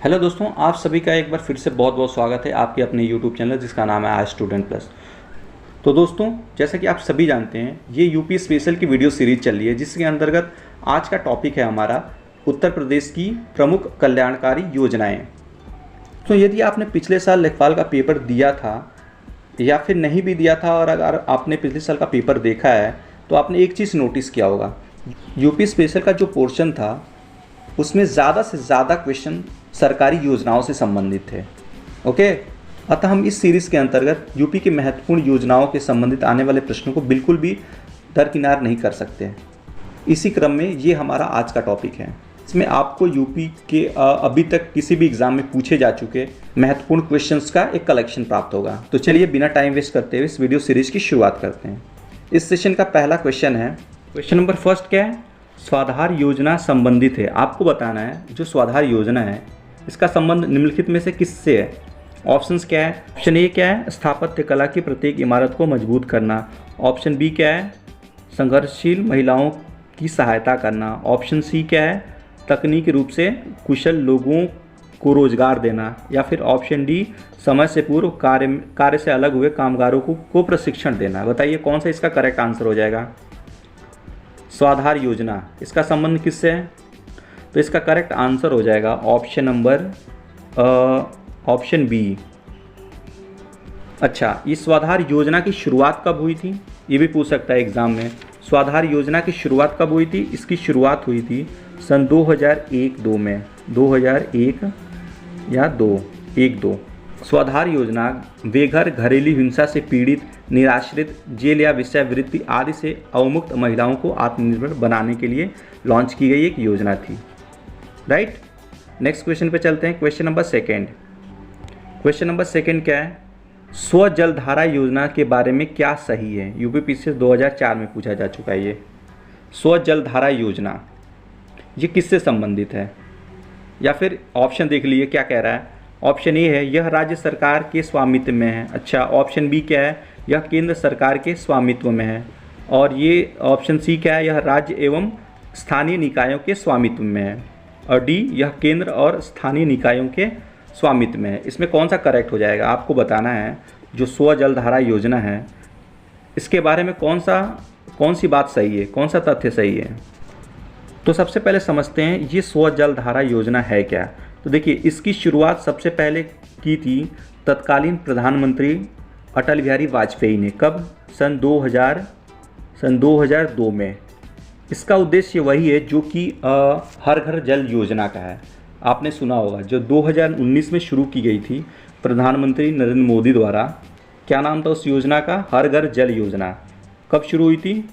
Hello दोस्तों, आप सभी का एक बार फिर से बहुत बहुत स्वागत है आपके अपने यूट्यूब चैनल जिसका नाम है आज स्टूडेंट प्लस। तो दोस्तों, जैसा कि आप सभी जानते हैं, ये यूपी स्पेशल की वीडियो सीरीज चल रही है जिसके अंतर्गत आज का टॉपिक है हमारा उत्तर प्रदेश की प्रमुख कल्याणकारी योजनाएं। तो यदि आपने पिछले साल लेखपाल का पेपर दिया था या फिर नहीं भी दिया था, और अगर आपने पिछले साल का पेपर देखा है तो आपने एक चीज़ नोटिस किया होगा, यूपी स्पेशल का जो पोर्शन था उसमें ज़्यादा से ज़्यादा क्वेश्चन सरकारी योजनाओं से संबंधित थे। ओके, अतः हम इस सीरीज़ के अंतर्गत यूपी की महत्वपूर्ण योजनाओं के संबंधित आने वाले प्रश्नों को बिल्कुल भी दरकिनार नहीं कर सकते। इसी क्रम में ये हमारा आज का टॉपिक है। इसमें आपको यूपी के अभी तक किसी भी एग्ज़ाम में पूछे जा चुके महत्वपूर्ण क्वेश्चंस का एक कलेक्शन प्राप्त होगा। तो चलिए बिना टाइम वेस्ट करते हुए इस वीडियो सीरीज़ की शुरुआत करते हैं। इस सेशन का पहला क्वेश्चन है, क्वेश्चन नंबर फर्स्ट क्या है? स्वाधार योजना संबंधित है। आपको बताना है जो स्वाधार योजना है इसका संबंध निम्नलिखित में से किससे है? ऑप्शंस क्या है? ऑप्शन ए क्या है? स्थापत्य कला की प्रत्येक इमारत को मजबूत करना। ऑप्शन बी क्या है? संघर्षशील महिलाओं की सहायता करना। ऑप्शन सी क्या है? तकनीकी रूप से कुशल लोगों को रोजगार देना। या फिर ऑप्शन डी, समय से पूर्व कार्य से अलग हुए कामगारों को प्रशिक्षण देना। बताइए कौन सा इसका करेक्ट आंसर हो जाएगा? स्वाधार योजना, इसका संबंध किससे है? तो इसका करेक्ट आंसर हो जाएगा ऑप्शन नंबर ऑप्शन बी। अच्छा, इस स्वाधार योजना की शुरुआत कब हुई थी? ये भी पूछ सकता है एग्जाम में। स्वाधार योजना की शुरुआत कब हुई थी? इसकी शुरुआत हुई थी सन 2001-2 में। 2001 या 2 स्वाधार योजना बेघर, घरेलू हिंसा से पीड़ित, निराश्रित, जेल या वेश्यावृत्ति आदि से अवमुक्त महिलाओं को आत्मनिर्भर बनाने के लिए लॉन्च की गई एक योजना थी। राइट, नेक्स्ट क्वेश्चन पे चलते हैं। Question number second. Question number second क्या है? स्व जलधारा योजना के बारे में क्या सही है? यूपीपीसीएस 2004 में पूछा जा चुका है। ये स्व जलधारा योजना ये किससे संबंधित है? या फिर ऑप्शन देख लीजिए क्या कह रहा है। ऑप्शन ए है, यह राज्य सरकार के स्वामित्व में है। अच्छा, ऑप्शन बी क्या है? यह केंद्र सरकार के स्वामित्व में है। और ये ऑप्शन सी क्या है? यह राज्य एवं स्थानीय निकायों के स्वामित्व में है। और डी, यह केंद्र और स्थानीय निकायों के स्वामित्व में है। इसमें कौन सा करेक्ट हो जाएगा? आपको बताना है जो स्व जलधारा योजना है इसके बारे में कौन सी बात सही है, कौन सा तथ्य सही है। तो सबसे पहले समझते हैं ये स्व जलधारा योजना है क्या। तो देखिए, इसकी शुरुआत सबसे पहले की थी तत्कालीन प्रधानमंत्री अटल बिहारी वाजपेयी ने। कब? सन 2002 में। इसका उद्देश्य वही है जो कि हर घर जल योजना का है। आपने सुना होगा, जो 2019 में शुरू की गई थी प्रधानमंत्री नरेंद्र मोदी द्वारा। क्या नाम था उस योजना का? हर घर जल योजना। कब शुरू हुई थी?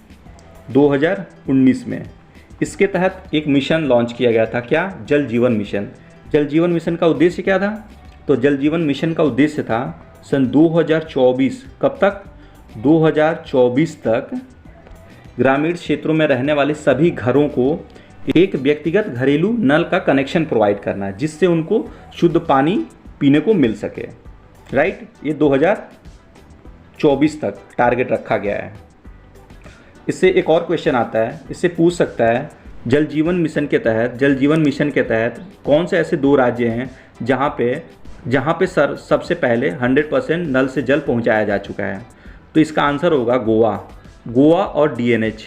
2019 में। इसके तहत एक मिशन लॉन्च किया गया था। क्या? जल जीवन मिशन। जल जीवन मिशन का उद्देश्य क्या था? तो जल जीवन मिशन का उद्देश्य था सन 2024, कब तक? 2024 तक ग्रामीण क्षेत्रों में रहने वाले सभी घरों को एक व्यक्तिगत घरेलू नल का कनेक्शन प्रोवाइड करना है जिससे उनको शुद्ध पानी पीने को मिल सके। राइट, ये 2024 तक टारगेट रखा गया है। इससे एक और क्वेश्चन आता है, इससे पूछ सकता है जल जीवन मिशन के तहत कौन से ऐसे 2 राज्य हैं जहाँ पे सबसे पहले 100% नल से जल पहुँचाया जा चुका है? तो इसका आंसर होगा गोवा और DNH,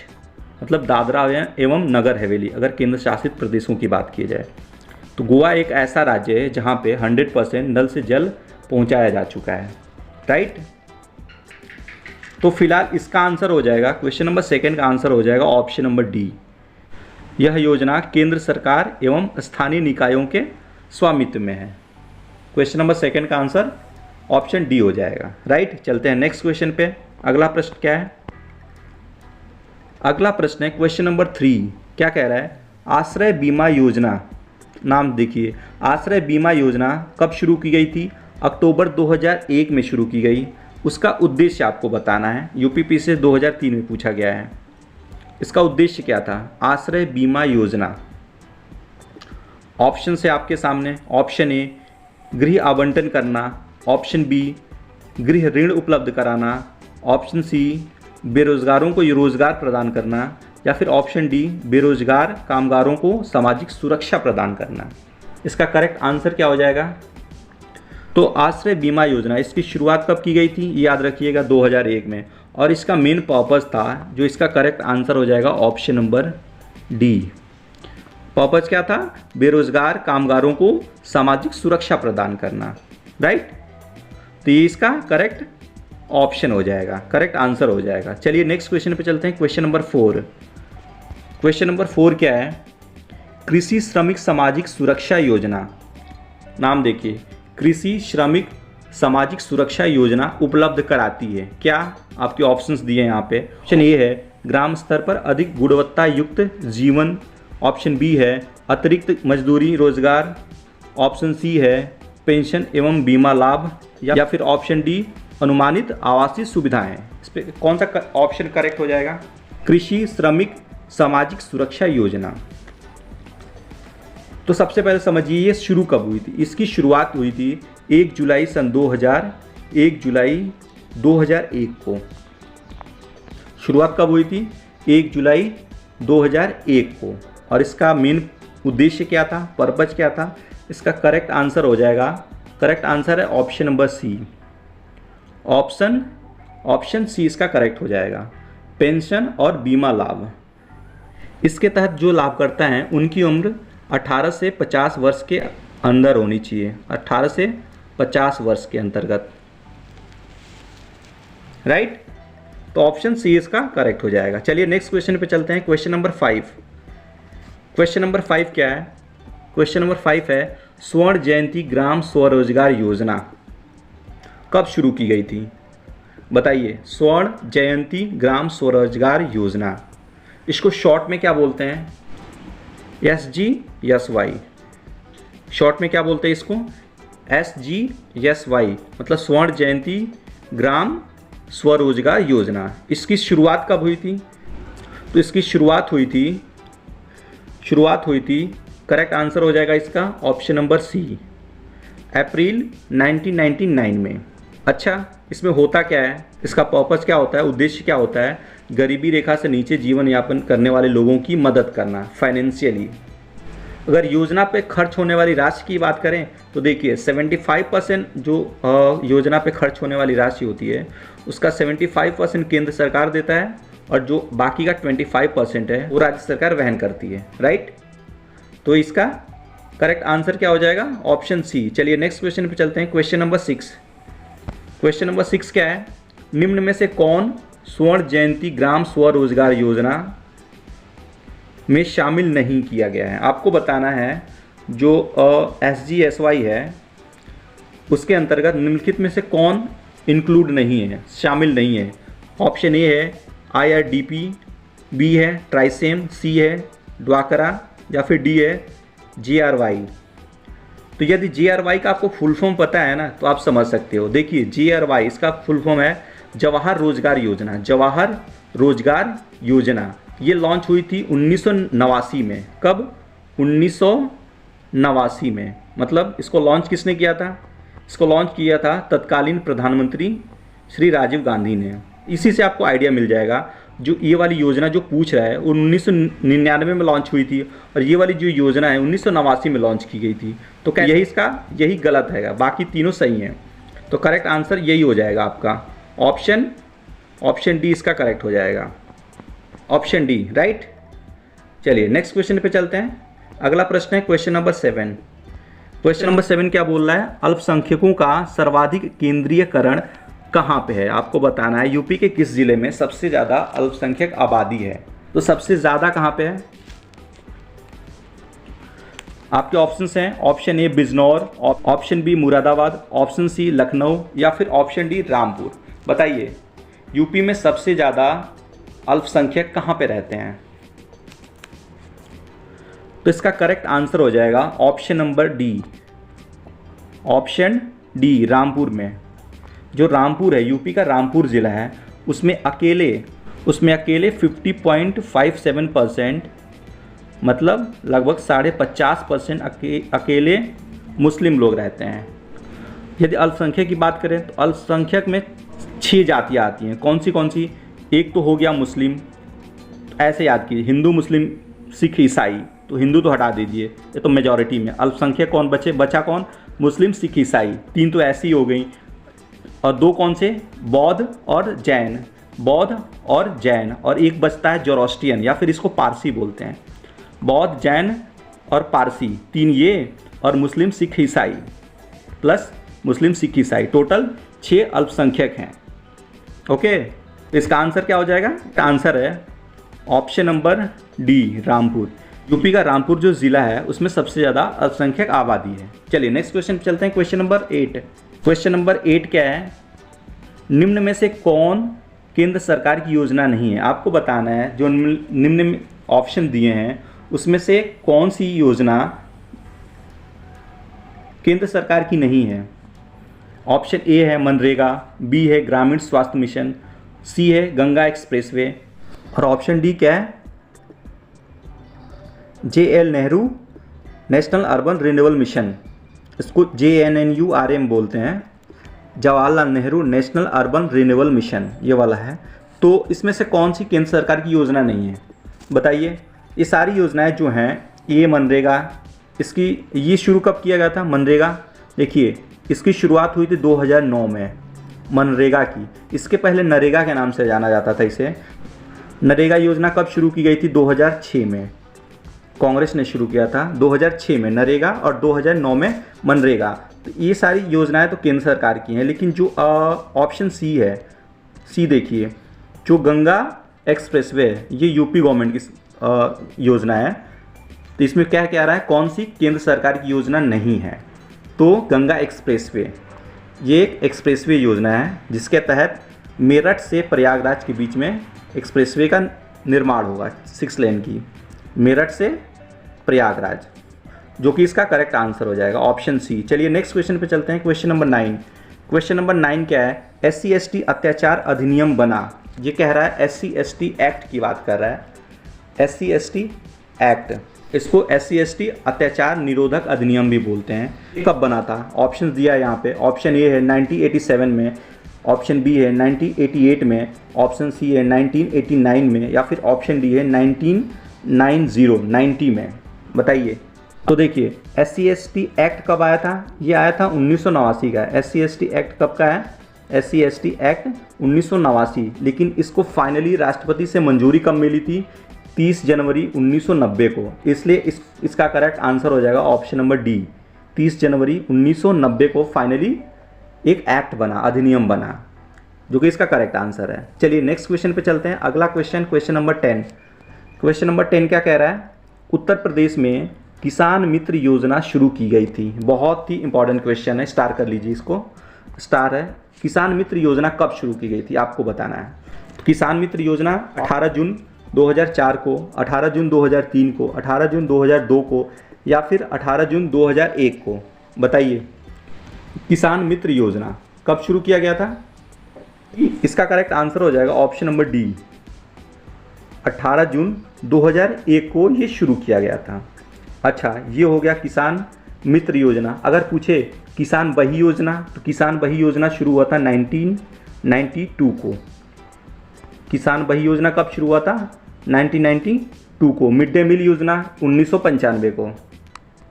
मतलब दादरा एवं नगर हवेली, अगर केंद्र शासित प्रदेशों की बात की जाए। तो गोवा एक ऐसा राज्य है जहाँ पे 100% नल से जल पहुँचाया जा चुका है। राइट, तो फिलहाल इसका आंसर हो जाएगा, क्वेश्चन नंबर सेकेंड का आंसर हो जाएगा ऑप्शन नंबर डी। यह योजना केंद्र सरकार एवं स्थानीय निकायों के स्वामित्व में है। क्वेश्चन नंबर सेकेंड का आंसर ऑप्शन डी हो जाएगा। राइट, चलते हैं नेक्स्ट क्वेश्चन पे। अगला प्रश्न क्या है? अगला प्रश्न है क्वेश्चन नंबर 3। क्या कह रहा है? आश्रय बीमा योजना। नाम देखिए, आश्रय बीमा योजना कब शुरू की गई थी? अक्टूबर 2001 में शुरू की गई। उसका उद्देश्य आपको बताना है। यूपीपीसीएस 2003 में पूछा गया है। इसका उद्देश्य क्या था? आश्रय बीमा योजना। ऑप्शन से आपके सामने। ऑप्शन ए, गृह आवंटन करना। ऑप्शन बी, गृह ऋण उपलब्ध कराना। ऑप्शन सी, बेरोजगारों को रोजगार प्रदान करना। या फिर ऑप्शन डी, बेरोजगार कामगारों को सामाजिक सुरक्षा प्रदान करना। इसका करेक्ट आंसर क्या हो जाएगा? तो आश्रय बीमा योजना इसकी शुरुआत कब की गई थी? याद रखिएगा 2001 में। और इसका मेन पर्पस था, जो इसका करेक्ट आंसर हो जाएगा ऑप्शन नंबर डी। पर्पस क्या था? बेरोजगार कामगारों को सामाजिक सुरक्षा प्रदान करना, राइट। तो ये इसका करेक्ट ऑप्शन हो जाएगा, करेक्ट आंसर हो जाएगा। चलिए नेक्स्ट क्वेश्चन पे चलते हैं, क्वेश्चन नंबर 4। क्वेश्चन नंबर 4 क्या है? कृषि श्रमिक सामाजिक सुरक्षा योजना, नाम देखिए, कृषि श्रमिक सामाजिक सुरक्षा योजना उपलब्ध कराती है क्या? आपके ऑप्शंस दिए हैं यहाँ पे। ऑप्शन ए है ग्राम स्तर पर अधिक गुणवत्ता युक्त जीवन, ऑप्शन बी है अतिरिक्त मजदूरी रोजगार, ऑप्शन सी है पेंशन एवं बीमा लाभ, या फिर ऑप्शन डी अनुमानित आवासीय सुविधाएं। इस पे कौन सा ऑप्शन करेक्ट हो जाएगा? कृषि श्रमिक सामाजिक सुरक्षा योजना। तो सबसे पहले समझिए ये शुरू कब हुई थी। इसकी शुरुआत हुई थी 1 जुलाई सन 1 जुलाई 2001 को। शुरुआत कब हुई थी? 1 जुलाई 2001 को। और इसका मेन उद्देश्य क्या था, पर्पज क्या था? इसका करेक्ट आंसर हो जाएगा, करेक्ट आंसर है option number C. Option C इसका करेक्ट हो जाएगा, पेंशन और बीमा लाभ। इसके तहत जो लाभकर्ता हैं उनकी उम्र 18 से 50 वर्ष के अंदर होनी चाहिए, 18 से 50 वर्ष के अंतर्गत, राइट। तो ऑप्शन सी इसका करेक्ट हो जाएगा। चलिए नेक्स्ट क्वेश्चन पे चलते हैं, क्वेश्चन नंबर 5। क्वेश्चन नंबर 5 क्या है? क्वेश्चन नंबर 5 है स्वर्ण जयंती ग्राम स्वरोजगार योजना कब शुरू की गई थी? बताइए, स्वर्ण जयंती ग्राम स्वरोजगार योजना, इसको शॉर्ट में क्या बोलते हैं? SGSY। शॉर्ट में क्या बोलते हैं इसको? SGSY, मतलब स्वर्ण जयंती ग्राम स्वरोजगार योजना। इसकी शुरुआत कब हुई थी? तो इसकी शुरुआत हुई थी, करेक्ट आंसर हो जाएगा इसका ऑप्शन नंबर सी, अप्रैल 1999 में। अच्छा, इसमें होता क्या है? इसका पर्पस क्या होता है, उद्देश्य क्या होता है? गरीबी रेखा से नीचे जीवन यापन करने वाले लोगों की मदद करना फाइनेंशियली। अगर योजना पे खर्च होने वाली राशि की बात करें तो देखिए 75% जो योजना पे खर्च होने वाली राशि होती है उसका 75% केंद्र सरकार देता है और जो बाकी का 25% है वो राज्य सरकार वहन करती है, राइट। तो इसका करेक्ट आंसर क्या हो जाएगा? Option C. चलिए नेक्स्ट क्वेश्चन पे चलते हैं, क्वेश्चन नंबर 6। क्वेश्चन नंबर 6 क्या है? निम्न में से कौन स्वर्ण जयंती ग्राम स्वरोजगार योजना में शामिल नहीं किया गया है? आपको बताना है जो SGSY है उसके अंतर्गत निम्नलिखित में से कौन इंक्लूड नहीं है, शामिल नहीं है। ऑप्शन ए है IRDP, बी है ट्राइसेम, सी है ड्वाकरा, या फिर डी है GRY। तो यदि GRY का आपको फुल फॉर्म पता है ना तो आप समझ सकते हो। देखिए GRY इसका फुल फॉर्म है जवाहर रोजगार योजना। जवाहर रोजगार योजना ये लॉन्च हुई थी 1989 में। कब? 1989 में। मतलब इसको लॉन्च किसने किया था? इसको लॉन्च किया था तत्कालीन प्रधानमंत्री श्री राजीव गांधी ने। इसी से आपको आइडिया मिल जाएगा जो ये वाली योजना जो पूछ रहा है वो 1999 में लॉन्च हुई थी और ये वाली जो योजना है 1989 में लॉन्च की गई थी। तो क्या यही गलत है? बाकी तीनों सही हैं। तो करेक्ट आंसर यही हो जाएगा आपका ऑप्शन डी इसका करेक्ट हो जाएगा, ऑप्शन डी, राइट। चलिए नेक्स्ट क्वेश्चन पे चलते हैं। अगला प्रश्न है क्वेश्चन नंबर 7। क्वेश्चन नंबर 7 क्या बोल रहा है? अल्पसंख्यकों का सर्वाधिक केंद्रीयकरण कहाँ पे है? आपको बताना है यूपी के किस जिले में सबसे ज़्यादा अल्पसंख्यक आबादी है। तो सबसे ज़्यादा कहाँ पे है? आपके ऑप्शंस हैं option A Bijnor, option B Moradabad, option C Lucknow, या फिर ऑप्शन डी रामपुर। बताइए यूपी में सबसे ज़्यादा अल्पसंख्यक कहाँ पे रहते हैं? तो इसका करेक्ट आंसर हो जाएगा option number D, option D Rampur में। जो रामपुर है, यूपी का रामपुर ज़िला है, उसमें अकेले 50.57%, मतलब लगभग 50.5% अकेले मुस्लिम लोग रहते हैं। यदि अल्पसंख्यक की बात करें तो अल्पसंख्यक में 6 जातियाँ आती हैं। कौन सी? एक तो हो गया मुस्लिम, ऐसे याद कीजिए, हिंदू, मुस्लिम, सिख, ईसाई, तो हिंदू तो हटा दीजिए, ये तो मेजॉरिटी में। अल्पसंख्यक कौन बचा कौन? मुस्लिम, सिख, ईसाई, 3 तो ऐसी हो गई। और 2 कौन से? बौद्ध और जैन, बौद्ध और जैन। और एक बचता है जोरोस्ट्रियन या फिर इसको पारसी बोलते हैं। बौद्ध, जैन और पारसी, 3 ये, और मुस्लिम, सिख, ईसाई प्लस मुस्लिम, सिख, ईसाई, टोटल 6 अल्पसंख्यक हैं। ओके, तो इसका आंसर क्या हो जाएगा? आंसर है option number D, Rampur. UP का रामपुर जो ज़िला है उसमें सबसे ज़्यादा अल्पसंख्यक आबादी है। चलिए नेक्स्ट क्वेश्चन पे चलते हैं। Question number 8। क्वेश्चन नंबर 8 क्या है? निम्न में से कौन केंद्र सरकार की योजना नहीं है? आपको बताना है जो निम्न में ऑप्शन दिए हैं उसमें से कौन सी योजना केंद्र सरकार की नहीं है। ऑप्शन ए है मनरेगा, बी है ग्रामीण स्वास्थ्य मिशन, सी है गंगा एक्सप्रेसवे, और ऑप्शन डी क्या है? JL Nehru national urban renewal mission, इसको JNNURM बोलते हैं, Jawaharlal Nehru national urban renewal mission, ये वाला है। तो इसमें से कौन सी केंद्र सरकार की योजना नहीं है बताइए। ये सारी योजनाएं जो हैं, ये मनरेगा, इसकी ये शुरू कब किया गया था? मनरेगा देखिए इसकी शुरुआत हुई थी 2009 में मनरेगा की। इसके पहले नरेगा के नाम से जाना जाता था इसे। नरेगा योजना कब शुरू की गई थी? 2006 में कांग्रेस ने शुरू किया था, 2006 में नरेगा, और 2009 में मनरेगा। तो ये सारी योजनाएं तो केंद्र सरकार की हैं। लेकिन जो ऑप्शन सी है, सी देखिए, जो गंगा एक्सप्रेसवे है ये यूपी गवर्नमेंट की योजना है। तो इसमें क्या कह रहा है? कौन सी केंद्र सरकार की योजना नहीं है? तो गंगा एक्सप्रेसवे, ये एक एक्सप्रेसवे योजना है जिसके तहत मेरठ से प्रयागराज के बीच में एक्सप्रेसवे का निर्माण होगा, 6 लेन की, मेरठ से प्रयागराज, जो कि इसका करेक्ट आंसर हो जाएगा ऑप्शन सी। चलिए नेक्स्ट क्वेश्चन पे चलते हैं। Question number 9। क्वेश्चन नंबर 9 क्या है? SC/ST अत्याचार अधिनियम बना। ये कह रहा है SC/ST एक्ट की बात कर रहा है। SC/ST एक्ट, इसको SC/ST अत्याचार निरोधक अधिनियम भी बोलते हैं। ये कब बना था? ऑप्शन दिया है यहाँ पे। ऑप्शन ए है 1987 में, ऑप्शन बी है 1988 में, ऑप्शन सी है 1989 में, या फिर ऑप्शन डी है 1990 में। बताइए। तो देखिए SC/ST एक्ट कब आया था? ये आया था 1989 का। SC/ST एक्ट कब का है? SC/ST act 1989। लेकिन इसको फाइनली राष्ट्रपति से मंजूरी कब मिली थी? 30 जनवरी 1990 को। इसलिए इसका करेक्ट आंसर हो जाएगा ऑप्शन नंबर डी, 30 जनवरी 1990 को फाइनली एक एक्ट बना, अधिनियम बना, जो कि इसका करेक्ट आंसर है। चलिए नेक्स्ट क्वेश्चन पे चलते हैं। अगला question, question number 10। Question number 10 क्या कह रहा है? उत्तर प्रदेश में किसान मित्र योजना शुरू की गई थी। बहुत ही इंपॉर्टेंट क्वेश्चन है, स्टार कर लीजिए इसको, स्टार है। किसान मित्र योजना कब शुरू की गई थी आपको बताना है। तो किसान मित्र योजना 18 जून 2004 को, 18 जून 2003 को, 18 जून 2002 को, या फिर 18 जून 2001 को। बताइए किसान मित्र योजना कब शुरू किया गया था? इसका करेक्ट आंसर हो जाएगा ऑप्शन नंबर डी, 18 जून 2001 को ये शुरू किया गया था। अच्छा, ये हो गया किसान मित्र योजना। अगर पूछे किसान बही योजना, तो किसान बही योजना शुरू हुआ था 1992 को। किसान बही योजना कब शुरू हुआ था? 1992 को। मिड डे मील योजना 1995 को।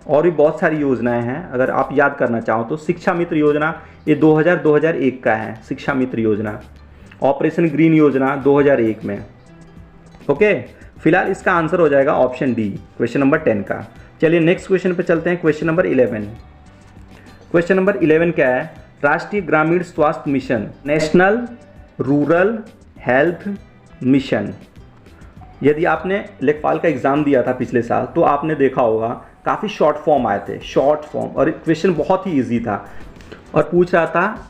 और भी बहुत सारी योजनाएं हैं, अगर आप याद करना चाहो तो। शिक्षा मित्र योजना ये 2000-2001 का है, शिक्षा मित्र योजना। ऑपरेशन ग्रीन योजना 2001 में। ओके, फिलहाल इसका आंसर हो जाएगा ऑप्शन डी, क्वेश्चन नंबर 10 का। चलिए नेक्स्ट क्वेश्चन पे चलते हैं। Question number 11। क्वेश्चन नंबर 11 क्या है? राष्ट्रीय ग्रामीण स्वास्थ्य mission, national rural health mission. यदि आपने लेखपाल का एग्ज़ाम दिया था पिछले साल तो आपने देखा होगा काफ़ी शॉर्ट फॉर्म आए थे, शॉर्ट फॉर्म, और क्वेश्चन बहुत ही इजी था और पूछ रहा था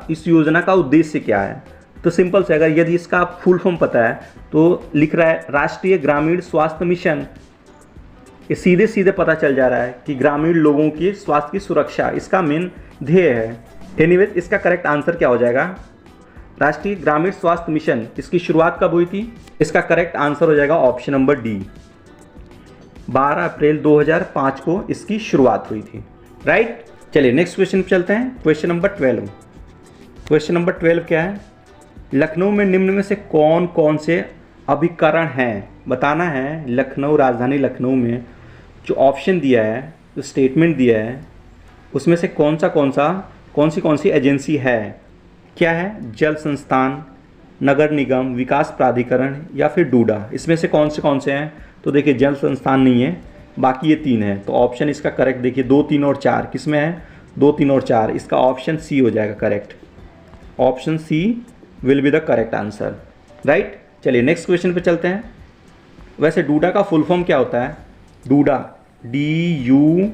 इस योजना का उद्देश्य क्या है। तो सिंपल से, अगर यदि इसका फुल फॉर्म पता है तो लिख रहा है राष्ट्रीय ग्रामीण स्वास्थ्य मिशन। ये सीधे सीधे पता चल जा रहा है कि ग्रामीण लोगों की स्वास्थ्य की सुरक्षा इसका मेन ध्येय है। एनीवेज, इसका करेक्ट आंसर क्या हो जाएगा? राष्ट्रीय ग्रामीण स्वास्थ्य मिशन, इसकी शुरुआत कब हुई थी? इसका करेक्ट आंसर हो जाएगा ऑप्शन नंबर डी, 12 अप्रैल 2005 को इसकी शुरुआत हुई थी। राइट। चलिए नेक्स्ट क्वेश्चन पे चलते हैं। Question number 12। क्वेश्चन नंबर 12 क्या है? लखनऊ में निम्न में से कौन कौन से अभिकरण हैं? बताना है लखनऊ, राजधानी लखनऊ में जो ऑप्शन दिया है, जो स्टेटमेंट दिया है, उसमें से कौन सी एजेंसी है। क्या है? जल संस्थान, नगर निगम, विकास प्राधिकरण या फिर डूडा। इसमें से कौन से हैं? तो देखिए जल संस्थान नहीं है, बाकी ये 3 है। तो ऑप्शन इसका करेक्ट देखिए 2, 3 और 4 किस में है? 2, 3 और 4, इसका ऑप्शन सी हो जाएगा correct. Option C will be the correct answer, right. चलिए नेक्स्ट क्वेश्चन पे चलते हैं। वैसे डूडा का फुल फॉर्म क्या होता है? डूडा, DUDA,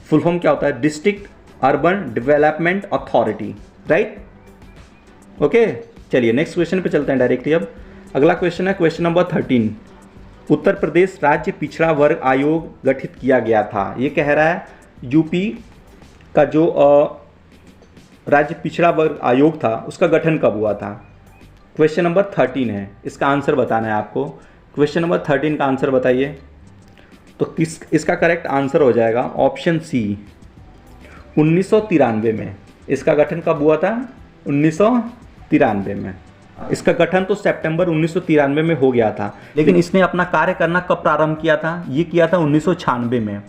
फुल फॉर्म क्या होता है? District urban development authority, right. Okay, चलिए नेक्स्ट क्वेश्चन पे चलते हैं डायरेक्टली। अब अगला क्वेश्चन है क्वेश्चन नंबर 13। उत्तर प्रदेश राज्य पिछड़ा वर्ग आयोग गठित किया गया था। ये कह रहा है यूपी का जो राज्य पिछड़ा वर्ग आयोग था उसका गठन कब हुआ था। क्वेश्चन नंबर 13 है, इसका आंसर बताना है आपको। क्वेश्चन नंबर 13 का आंसर बताइए। तो इसका करेक्ट आंसर हो जाएगा ऑप्शन सी, 1993 में। इसका गठन कब हुआ था? 1993 में। इसका गठन तो सितंबर 1993 में हो गया था, लेकिन इसने अपना कार्य करना कब प्रारंभ किया था? ये किया था 1996 में।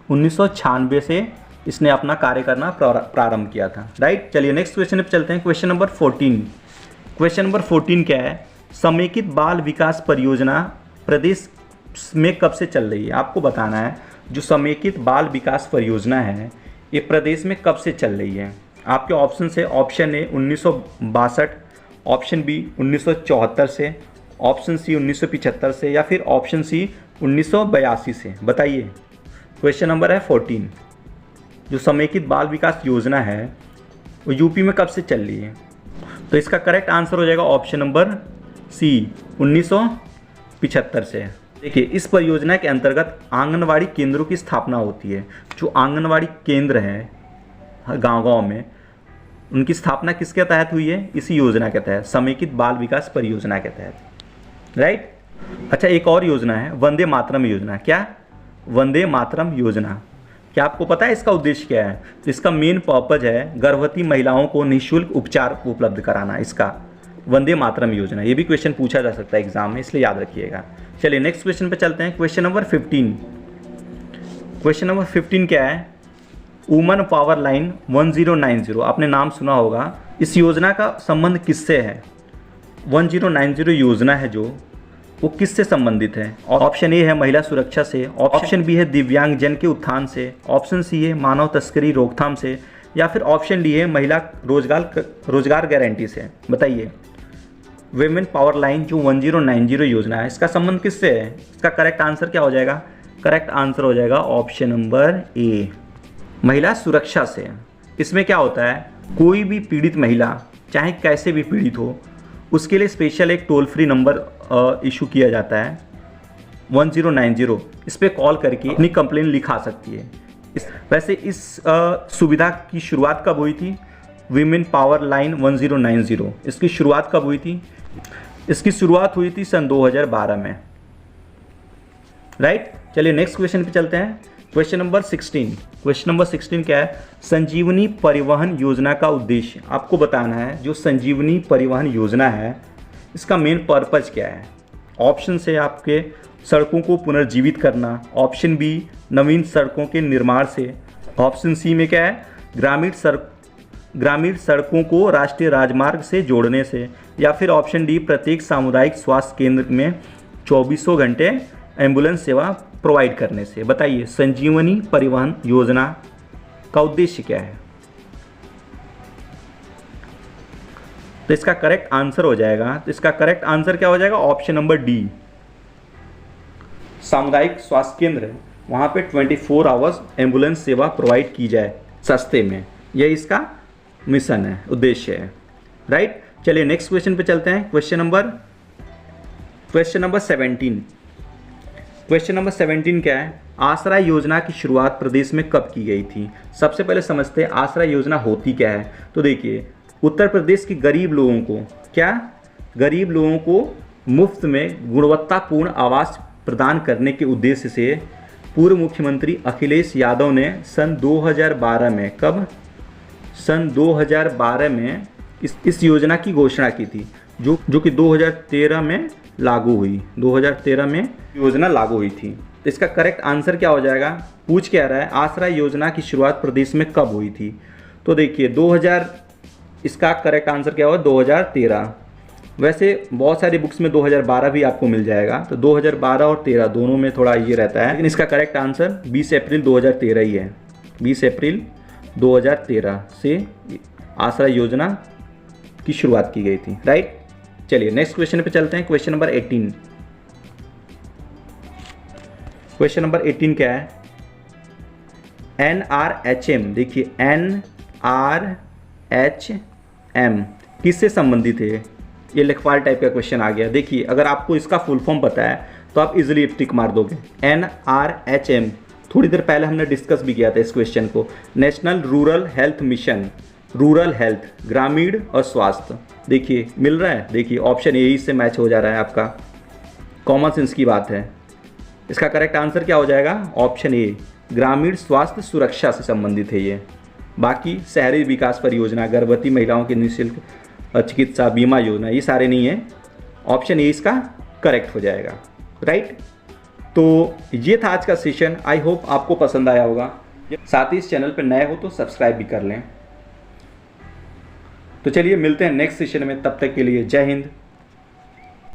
1996 से इसने अपना कार्य करना प्रारंभ किया था, राइट। चलिए नेक्स्ट क्वेश्चन पे चलते हैं। Question number 14। क्वेश्चन नंबर 14 क्या है? समेकित बाल विकास परियोजना प्रदेश में कब से चल रही है? आपको बताना है जो समेकित बाल विकास परियोजना है ये प्रदेश में कब से चल रही है। आपके ऑप्शन से, ऑप्शन ए 1962, ऑप्शन बी 1974 से, ऑप्शन सी 1975 से या फिर ऑप्शन सी 1982 से। बताइए। क्वेश्चन नंबर है 14। जो समेकित बाल विकास योजना है वो यूपी में कब से चल रही है? तो इसका करेक्ट आंसर हो जाएगा ऑप्शन नंबर सी, 1975 से। देखिए इस परियोजना के अंतर्गत आंगनवाड़ी केंद्रों की स्थापना होती है। जो आंगनवाड़ी केंद्र हैं गांव-गांव में, उनकी स्थापना किसके तहत हुई है? इसी योजना के तहत, समेकित बाल विकास परियोजना के तहत, राइट। अच्छा, एक और योजना है वंदे मातरम योजना। क्या? वंदे मातरम योजना। क्या आपको पता है इसका उद्देश्य क्या है? तो इसका मेन पर्पज है गर्भवती महिलाओं को निःशुल्क उपचार उपलब्ध कराना, इसका वंदे मातरम योजना। ये भी क्वेश्चन पूछा जा सकता है एग्जाम में, इसलिए याद रखिएगा। चलिए नेक्स्ट क्वेश्चन पे चलते हैं। Question number 15। क्वेश्चन नंबर 15 क्या है? वुमन पावर लाइन 1090, आपने नाम सुना होगा। इस योजना का संबंध किससे है? 1090 योजना है जो, वो किससे संबंधित है? ऑप्शन ए है महिला सुरक्षा से, ऑप्शन बी है दिव्यांग जन के उत्थान से, ऑप्शन सी है मानव तस्करी रोकथाम से या फिर ऑप्शन डी है महिला रोजगार गारंटी से। बताइए। वुमेन पावर लाइन जो 1090 योजना है, इसका संबंध किससे है? इसका करेक्ट आंसर क्या हो जाएगा? करेक्ट आंसर हो जाएगा ऑप्शन नंबर ए, महिला सुरक्षा से। इसमें क्या होता है? कोई भी पीड़ित महिला चाहे कैसे भी पीड़ित हो, उसके लिए स्पेशल एक टोल फ्री नंबर इशू किया जाता है 1090। इस पर कॉल करके अपनी कंप्लेन लिखा सकती है। वैसे इस सुविधा की शुरुआत कब हुई थी? वीमेन पावर लाइन 1090, इसकी शुरुआत कब हुई थी? इसकी शुरुआत हुई थी सन 2012 में, राइट। चलिए नेक्स्ट क्वेश्चन पे चलते हैं। Question number 16। क्वेश्चन नंबर 16 क्या है? संजीवनी परिवहन योजना का उद्देश्य। आपको बताना है जो संजीवनी परिवहन योजना है इसका मेन पर्पज क्या है। ऑप्शन से आपके सड़कों को पुनर्जीवित करना, ऑप्शन बी नवीन सड़कों के निर्माण से, ऑप्शन सी में क्या है? ग्रामीण सड़कों को राष्ट्रीय राजमार्ग से जोड़ने से या फिर ऑप्शन डी प्रत्येक सामुदायिक स्वास्थ्य केंद्र में 24 घंटे एम्बुलेंस सेवा प्रोवाइड करने से। बताइए संजीवनी परिवहन योजना का उद्देश्य क्या है? तो इसका करेक्ट आंसर हो जाएगा, तो इसका करेक्ट आंसर क्या हो जाएगा? ऑप्शन नंबर डी, सामुदायिक स्वास्थ्य केंद्र वहाँ पे 24 आवर्स एम्बुलेंस सेवा प्रोवाइड की जाए सस्ते में, यह इसका मिशन है, उद्देश्य है, राइट। चलिए नेक्स्ट क्वेश्चन पे चलते हैं। Question number 17। क्वेश्चन नंबर 17 क्या है? आसरा योजना की शुरुआत प्रदेश में कब की गई थी? सबसे पहले समझते हैं आसरा योजना होती क्या है। तो देखिए उत्तर प्रदेश के गरीब लोगों को गरीब लोगों को मुफ्त में गुणवत्तापूर्ण आवास प्रदान करने के उद्देश्य से पूर्व मुख्यमंत्री अखिलेश यादव ने सन 2012 में, कब? सन 2012 में इस योजना की घोषणा की थी, जो कि 2013 में लागू हुई, 2013 में योजना लागू हुई थी। तो इसका करेक्ट आंसर क्या हो जाएगा? पूछ क्या रहा है, आश्रय योजना की शुरुआत प्रदेश में कब हुई थी? तो देखिए 2000, इसका करेक्ट आंसर क्या होगा? 2013। वैसे बहुत सारी बुक्स में 2012 भी आपको मिल जाएगा, तो 2012 और 13 दोनों में थोड़ा ये रहता है, लेकिन इसका करेक्ट आंसर 20 अप्रैल 2013 ही है। 20 अप्रैल 2013 से आश्रय योजना की शुरुआत की गई थी, राइट। चलिए नेक्स्ट क्वेश्चन पे चलते हैं। Question number 18। क्वेश्चन नंबर 18 क्या है? NRHM, देखिए NRHM किससे संबंधित है? ये लेखपाल टाइप का क्वेश्चन आ गया। देखिए अगर आपको इसका फुल फॉर्म पता है तो आप इजीली टिक मार दोगे। NRHM थोड़ी देर पहले हमने डिस्कस भी किया था इस क्वेश्चन को। National rural health mission, rural health, ग्रामीण और स्वास्थ्य। देखिए मिल रहा है, देखिए ऑप्शन ए से मैच हो जा रहा है आपका, कॉमन सेंस की बात है। इसका करेक्ट आंसर क्या हो जाएगा? ऑप्शन ए, ग्रामीण स्वास्थ्य सुरक्षा से संबंधित है ये। बाकी शहरी विकास परियोजना, गर्भवती महिलाओं के निःशुल्क चिकित्सा बीमा योजना, ये सारे नहीं है। ऑप्शन ए इसका करेक्ट हो जाएगा, राइट। तो ये था आज का सेशन। आई होप आपको पसंद आया होगा। साथ ही इस चैनल पर नए हो तो सब्सक्राइब भी कर लें। तो चलिए मिलते हैं नेक्स्ट सेशन में, तब तक के लिए जय हिंद,